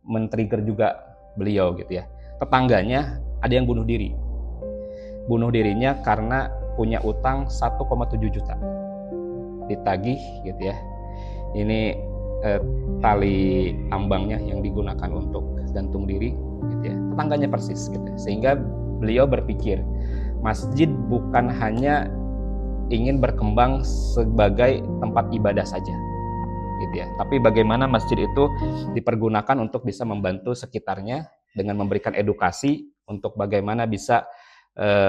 men-trigger juga beliau gitu ya. Tetangganya ada yang bunuh diri. Bunuh dirinya karena punya utang 1,7 juta. Ditagih gitu ya. Ini tali ambangnya yang digunakan untuk gantung diri gitu ya. Tetangganya persis gitu ya. Sehingga beliau berpikir, masjid bukan hanya ingin berkembang sebagai tempat ibadah saja gitu ya. Tapi bagaimana masjid itu dipergunakan untuk bisa membantu sekitarnya dengan memberikan edukasi untuk bagaimana bisa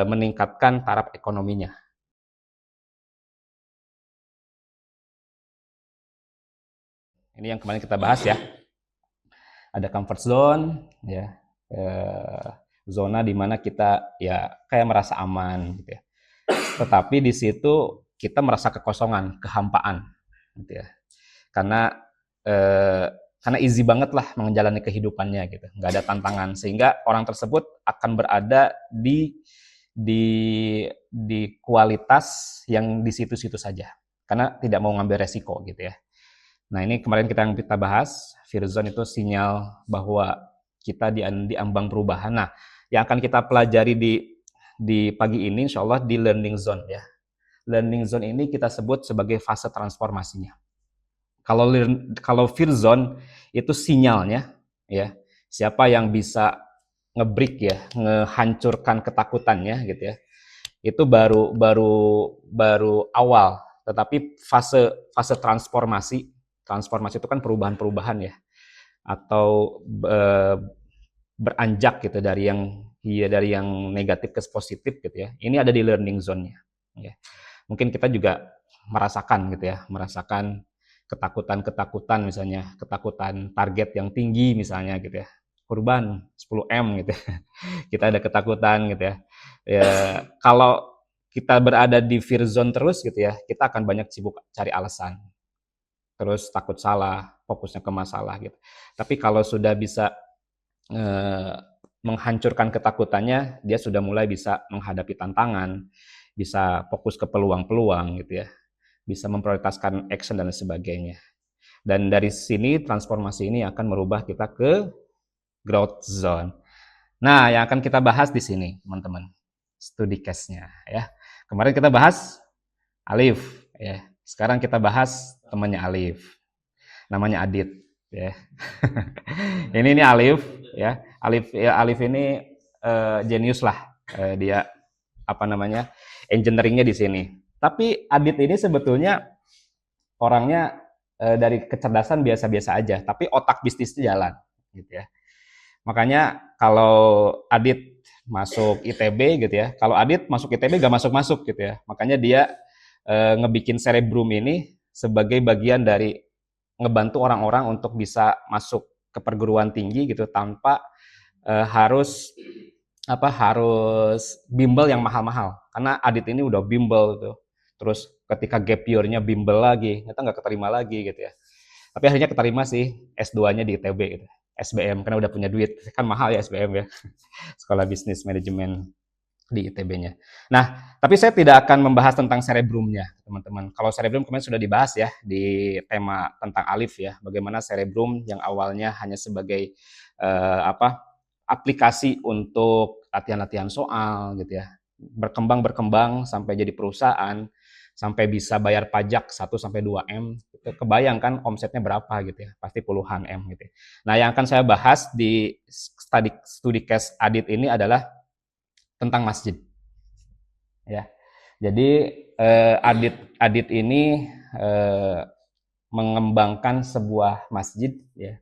meningkatkan taraf ekonominya. Ini yang kemarin kita bahas ya. Ada comfort zone ya. Zona di mana kita ya kayak merasa aman gitu ya. Tetapi di situ kita merasa kekosongan, kehampaan gitu ya. Karena easy banget lah menjalani kehidupannya gitu, nggak ada tantangan, sehingga orang tersebut akan berada di kualitas yang di situ-situ saja, karena tidak mau ngambil resiko gitu ya. Nah ini kemarin kita bahas, fear zone itu sinyal bahwa kita di ambang perubahan. Nah yang akan kita pelajari di pagi ini insya Allah di learning zone ya. Learning zone ini kita sebut sebagai fase transformasinya. Kalau fear zone itu sinyalnya ya, siapa yang bisa ngebreak ya, ngehancurkan ketakutannya gitu ya. Itu baru awal, tetapi fase transformasi itu kan perubahan-perubahan ya, atau beranjak gitu dari yang negatif ke positif gitu ya. Ini ada di learning zone-nya ya. Mungkin kita juga merasakan gitu ya, merasakan ketakutan misalnya, ketakutan target yang tinggi misalnya gitu ya, kurban 10M gitu ya. Kita ada ketakutan gitu ya. Ya kalau kita berada di fear zone terus gitu ya, kita akan banyak sibuk cari alasan, terus takut salah, fokusnya ke masalah gitu. Tapi kalau sudah bisa menghancurkan ketakutannya, dia sudah mulai bisa menghadapi tantangan, bisa fokus ke peluang-peluang gitu ya, bisa memprioritaskan action dan sebagainya. Dan dari sini transformasi ini akan merubah kita ke growth zone. Nah, yang akan kita bahas di sini, teman-teman, studi case-nya ya. Kemarin kita bahas Alif ya. Sekarang kita bahas temannya Alif. Namanya Adit ya. ini Alif ya. Alif ini jenius lah. Dia apa namanya? Engineering-nya di sini. Tapi Adit ini sebetulnya orangnya dari kecerdasan biasa-biasa aja, tapi otak bisnisnya jalan gitu ya. Makanya kalau Adit masuk ITB gitu ya, kalau Adit masuk ITB gak masuk-masuk gitu ya. Makanya dia ngebikin Cerebrum ini sebagai bagian dari ngebantu orang-orang untuk bisa masuk ke perguruan tinggi gitu tanpa harus bimbel yang mahal-mahal. Karena Adit ini udah bimbel tuh. Terus ketika gap year-nya bimbel lagi, ternyata nggak keterima lagi gitu ya. Tapi akhirnya keterima sih S2-nya di ITB gitu. SBM, karena udah punya duit. Kan mahal ya SBM ya. Sekolah Bisnis Manajemen di ITB-nya. Nah, tapi saya tidak akan membahas tentang cerebrumnya, teman-teman. Kalau cerebrum kemarin sudah dibahas ya di tema tentang Alif ya. Bagaimana cerebrum yang awalnya hanya sebagai aplikasi untuk latihan-latihan soal gitu ya. Berkembang sampai jadi perusahaan, sampai bisa bayar pajak 1-2 M, itu kebayangkan omsetnya berapa gitu ya, pasti puluhan M gitu. Nah yang akan saya bahas di studi case Adit ini adalah tentang masjid ya. Jadi Adit ini mengembangkan sebuah masjid ya.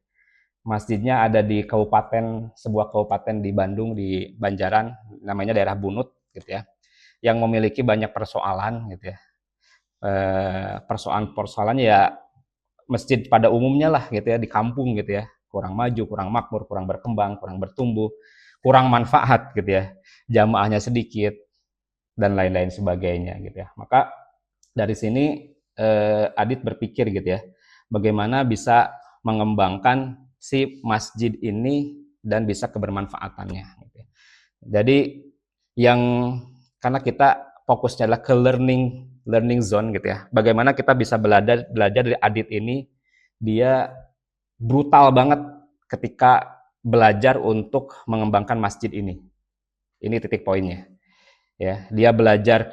Masjidnya ada di sebuah kabupaten di Bandung, di Banjaran, namanya daerah Bunut gitu ya, yang memiliki banyak persoalan gitu ya. Persoalan ya masjid pada umumnya lah gitu ya, di kampung gitu ya, kurang maju, kurang makmur, kurang berkembang, kurang bertumbuh, kurang manfaat gitu ya, jamaahnya sedikit dan lain-lain sebagainya gitu ya. Maka dari sini Adit berpikir gitu ya, bagaimana bisa mengembangkan si masjid ini dan bisa kebermanfaatannya gitu ya. Jadi karena kita fokusnya adalah ke learning zone gitu ya. Bagaimana kita bisa belajar dari Adit ini, dia brutal banget ketika belajar untuk mengembangkan masjid ini. Ini titik poinnya. Ya, dia belajar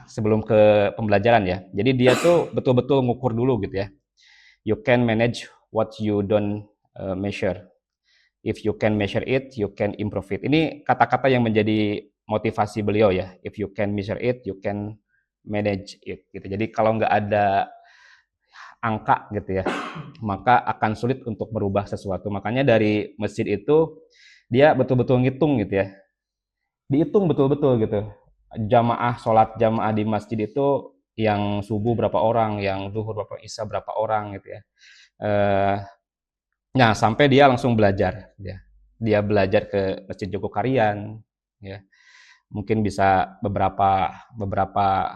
sebelum ke pembelajaran ya. Jadi dia tuh betul-betul ngukur dulu gitu ya. You can manage what you don't measure. If you can measure it, you can improve it. Ini kata-kata yang menjadi motivasi beliau ya. If you can measure it, you can manage it. Gitu. Jadi kalau nggak ada angka gitu ya, maka akan sulit untuk merubah sesuatu. Makanya dari masjid itu dia betul-betul ngitung gitu ya. Dihitung betul-betul gitu. Sholat jamaah di masjid itu yang subuh berapa orang, yang zuhur berapa, isya berapa orang gitu ya. Eh, nah, sampai dia langsung belajar ya. Dia belajar ke Masjid Jogokarian ya. Mungkin bisa beberapa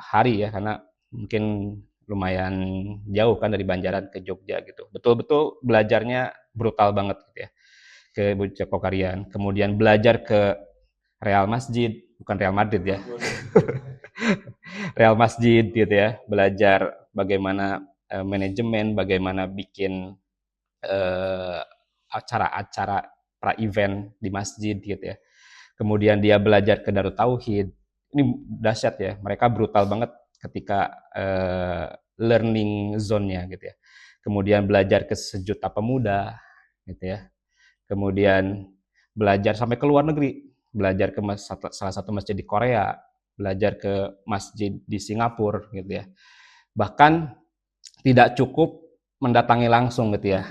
hari ya, karena mungkin lumayan jauh kan dari Banjaran ke Jogja gitu. Betul-betul belajarnya brutal banget gitu ya, ke Jogokarian. Kemudian belajar ke Real Masjid, bukan Real Madrid ya. Real Masjid gitu ya, belajar bagaimana manajemen, bagaimana bikin acara-acara pra-event di masjid gitu ya. Kemudian dia belajar ke Darut Tauhid. Ini dahsyat ya, mereka brutal banget ketika learning zone-nya gitu ya. Kemudian belajar ke Sejuta Pemuda gitu ya. Kemudian belajar sampai ke luar negeri, belajar ke salah satu masjid di Korea, belajar ke masjid di Singapura gitu ya. Bahkan tidak cukup mendatangi langsung gitu ya.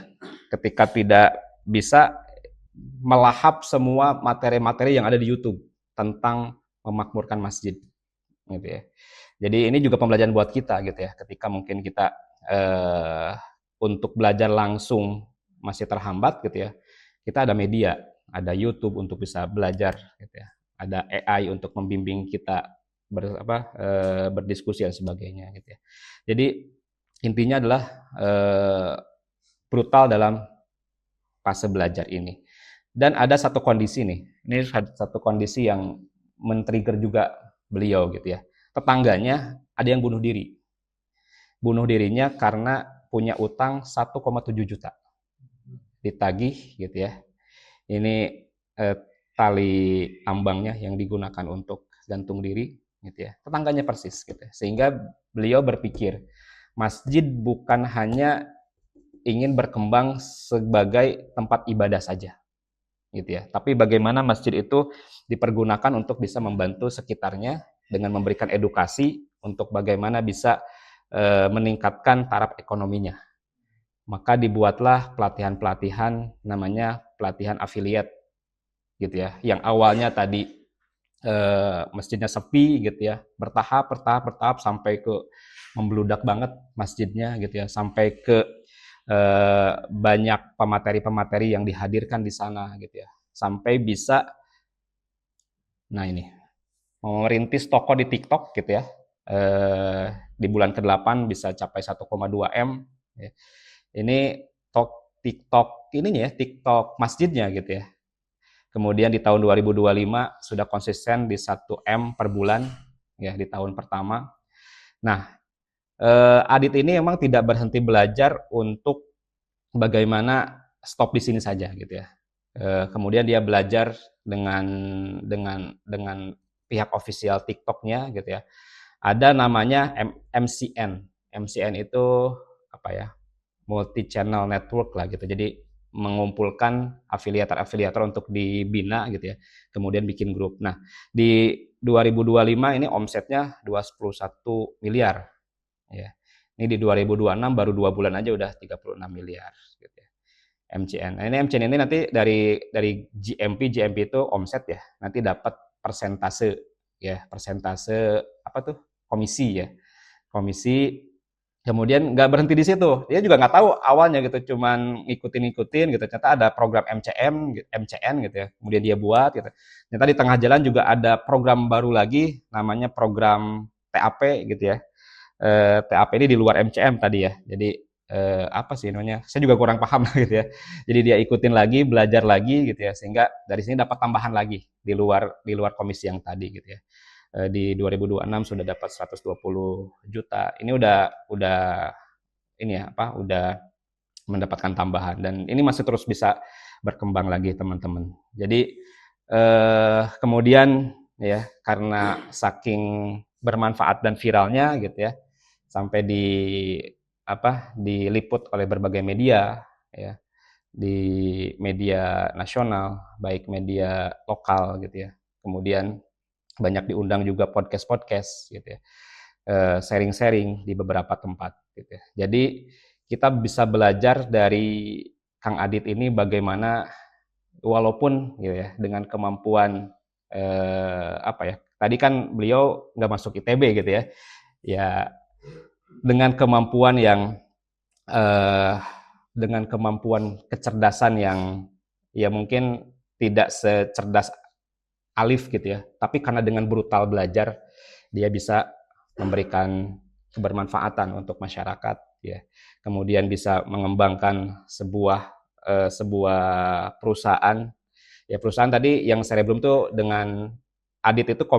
Ketika tidak bisa melahap semua materi-materi yang ada di YouTube tentang memakmurkan masjid gitu ya. Jadi ini juga pembelajaran buat kita gitu ya. Ketika mungkin kita untuk belajar langsung masih terhambat gitu ya. Kita ada media, ada YouTube untuk bisa belajar gitu ya. Ada AI untuk membimbing kita berdiskusi dan sebagainya gitu ya. Jadi intinya adalah brutal dalam fase belajar ini. Dan ada satu kondisi nih, ini satu kondisi yang men-trigger juga beliau gitu ya. Tetangganya ada yang bunuh diri. Bunuh dirinya karena punya utang 1,7 juta. Ditagih gitu ya. Ini tali ambangnya yang digunakan untuk gantung diri gitu ya. Tetangganya persis gitu ya. Sehingga beliau berpikir, masjid bukan hanya ingin berkembang sebagai tempat ibadah saja gitu ya. Tapi bagaimana masjid itu dipergunakan untuk bisa membantu sekitarnya dengan memberikan edukasi untuk bagaimana bisa meningkatkan taraf ekonominya. Maka dibuatlah pelatihan-pelatihan namanya pelatihan affiliate gitu ya. Yang awalnya tadi masjidnya sepi gitu ya, bertahap sampai ke membludak banget masjidnya gitu ya, sampai ke banyak pemateri-pemateri yang dihadirkan di sana gitu ya, sampai bisa mau merintis toko di TikTok gitu ya, di bulan ke-8 bisa capai 1,2 M ya. Ini TikTok ininya ya, TikTok masjidnya gitu ya. Kemudian di tahun 2025 sudah konsisten di 1 M per bulan ya di tahun pertama. Nah, Adit ini memang tidak berhenti belajar untuk bagaimana stop di sini saja gitu ya. Kemudian dia belajar dengan pihak official TikTok-nya gitu ya. Ada namanya MCN. MCN itu apa ya? Multi channel network lah gitu. Jadi mengumpulkan afiliator-afiliator untuk dibina gitu ya. Kemudian bikin grup. Nah, di 2025 ini omsetnya 21 miliar ya. Ini di 2026 baru 2 bulan aja udah 36 miliar gitu ya. MCN. Nah, ini MCN ini nanti dari GMP itu omset ya. Nanti dapat persentase ya, persentase apa tuh? Komisi ya. Komisi. Kemudian nggak berhenti di situ. Dia juga nggak tahu awalnya gitu, cuman ngikutin gitu. Ternyata ada program MCN gitu ya. Kemudian dia buat gitu. Ternyata di tengah jalan juga ada program baru lagi namanya program TAP gitu ya. TAP ini di luar MCM tadi ya. Jadi apa sih namanya? Saya juga kurang paham gitu ya. Jadi dia ikutin lagi, belajar lagi gitu ya, sehingga dari sini dapat tambahan lagi di luar komisi yang tadi gitu ya. Di 2026 sudah dapat 120 juta. Ini udah ini ya udah mendapatkan tambahan, dan ini masih terus bisa berkembang lagi teman-teman. Jadi kemudian ya, karena saking bermanfaat dan viralnya gitu ya, sampai diliput oleh berbagai media ya, di media nasional, baik media lokal gitu ya. Kemudian banyak diundang juga podcast-podcast gitu ya, sharing-sharing di beberapa tempat gitu ya. Jadi kita bisa belajar dari Kang Adit ini bagaimana walaupun gitu ya, dengan kemampuan tadi kan beliau nggak masuk ITB gitu ya. Ya, dengan kemampuan yang eh, dengan kemampuan kecerdasan yang ya mungkin tidak secerdas Alif gitu ya, tapi karena dengan brutal belajar dia bisa memberikan kebermanfaatan untuk masyarakat ya. Kemudian bisa mengembangkan sebuah perusahaan. Ya, perusahaan tadi yang Cerebrum tuh dengan Adit itu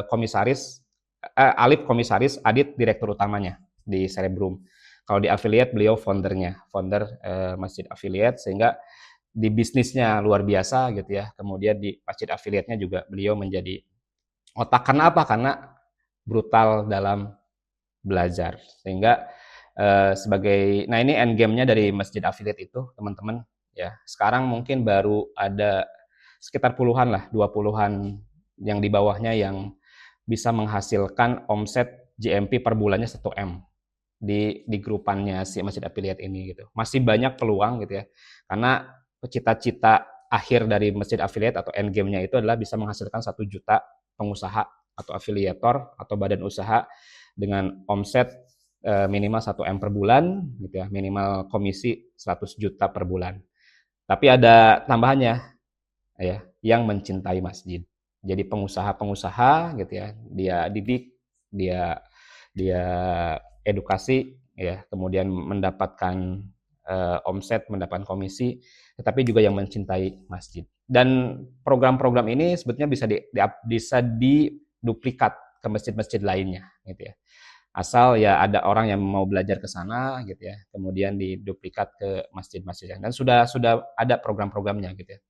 komisaris, Alif komisaris, Adit direktur utamanya di Cerebrum. Kalau di affiliate beliau founder masjid affiliate, sehingga di bisnisnya luar biasa gitu ya. Kemudian di masjid affiliate-nya juga beliau menjadi otak. Karena apa? Karena brutal dalam belajar. Sehingga nah ini end game-nya dari masjid affiliate itu, teman-teman ya. Sekarang mungkin baru ada sekitar puluhan lah, 20-an yang di bawahnya yang bisa menghasilkan omset GMP per bulannya 1 M di grupannya si masjid affiliate ini gitu. Masih banyak peluang gitu ya. Karena cita-cita akhir dari masjid affiliate atau end game-nya itu adalah bisa menghasilkan 1 juta pengusaha atau afiliator atau badan usaha dengan omset minimal 1 M per bulan gitu ya, minimal komisi 100 juta per bulan. Tapi ada tambahannya ya, yang mencintai masjid. Jadi pengusaha-pengusaha gitu ya, dia didik, dia dia edukasi ya, kemudian mendapatkan omset, mendapatkan komisi, tetapi juga yang mencintai masjid. Dan program-program ini sebetulnya bisa diduplikat ke masjid-masjid lainnya gitu ya. Asal ya ada orang yang mau belajar ke sana gitu ya, kemudian diduplikat ke masjid-masjid yang dan sudah ada program-programnya gitu ya,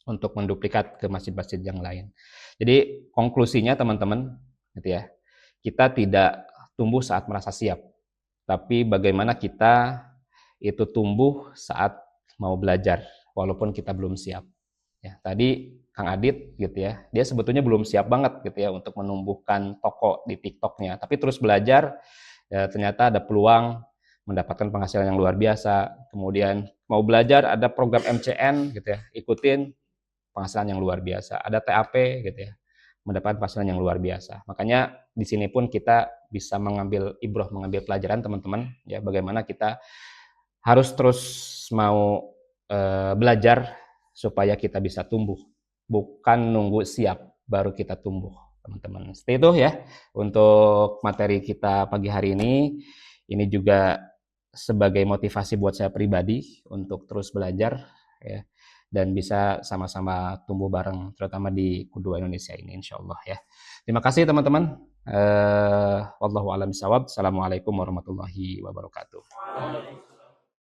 untuk menduplikat ke masjid-masjid yang lain. Jadi konklusinya teman-teman gitu ya, kita tidak tumbuh saat merasa siap, tapi bagaimana kita itu tumbuh saat mau belajar walaupun kita belum siap. Ya, tadi Kang Adit gitu ya, dia sebetulnya belum siap banget gitu ya untuk menumbuhkan toko di TikToknya, tapi terus belajar, ya ternyata ada peluang mendapatkan penghasilan yang luar biasa. Kemudian mau belajar ada program MCN gitu ya, ikutin penghasilan yang luar biasa. Ada TAP gitu ya, mendapatkan penghasilan yang luar biasa. Makanya di sini pun kita bisa mengambil ibroh, mengambil pelajaran teman-teman ya, bagaimana kita harus terus mau belajar supaya kita bisa tumbuh, bukan nunggu siap baru kita tumbuh, teman-teman. Seperti itu ya untuk materi kita pagi hari ini. Ini juga sebagai motivasi buat saya pribadi untuk terus belajar ya, dan bisa sama-sama tumbuh bareng, terutama di Kudu Indonesia ini, insya Allah ya. Terima kasih teman-teman. Wallahu a'lam bishawab. Assalamualaikum warahmatullahi wabarakatuh.